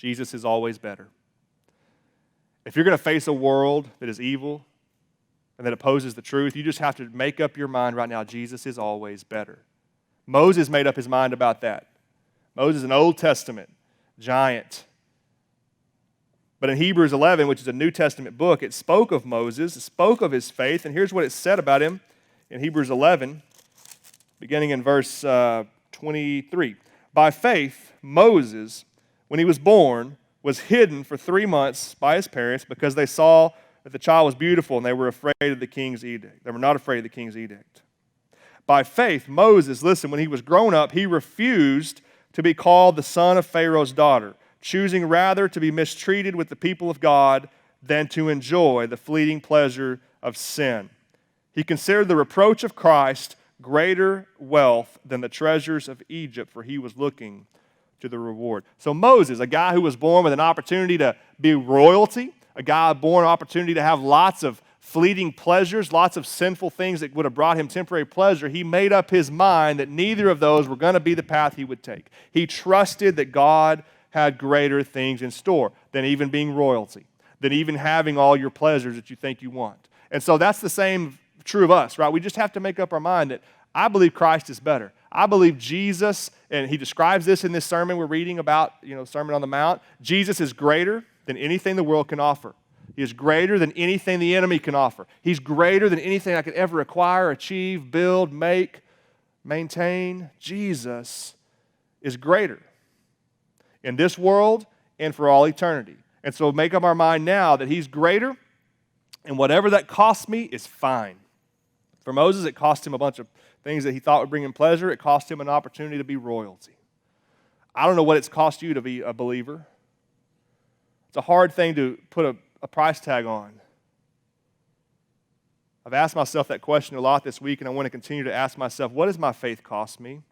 Jesus is always better. If you're going to face a world that is evil and that opposes the truth, you just have to make up your mind right now, Jesus is always better. Moses made up his mind about that. Moses is an Old Testament giant. But in Hebrews 11, which is a New Testament book, it spoke of Moses, it spoke of his faith, and here's what it said about him in Hebrews 11, beginning in verse 23. By faith, Moses, when he was born, was hidden for 3 months by his parents because they saw that the child was beautiful and they were afraid of the king's edict. They were not afraid of the king's edict. By faith, Moses, listen, when he was grown up, he refused to be called the son of Pharaoh's daughter, choosing rather to be mistreated with the people of God than to enjoy the fleeting pleasure of sin. He considered the reproach of Christ greater wealth than the treasures of Egypt, for he was looking to the reward. So Moses, a guy who was born with an opportunity to be royalty, a guy born with an opportunity to have lots of fleeting pleasures, lots of sinful things that would have brought him temporary pleasure, he made up his mind that neither of those were going to be the path he would take. He trusted that God had greater things in store than even being royalty, than even having all your pleasures that you think you want. And so that's the same true of us, right? We just have to make up our mind that I believe Christ is better. I believe Jesus, and he describes this in this sermon we're reading about, Sermon on the Mount. Jesus is greater than anything the world can offer. He is greater than anything the enemy can offer. He's greater than anything I could ever acquire, achieve, build, make, maintain. Jesus is greater in this world and for all eternity. And so make up our mind now that he's greater, and whatever that costs me is fine. For Moses, it cost him a bunch of things that he thought would bring him pleasure. It cost him an opportunity to be royalty. I don't know what it's cost you to be a believer. It's a hard thing to put a price tag on. I've asked myself that question a lot this week, and I want to continue to ask myself, what does my faith cost me?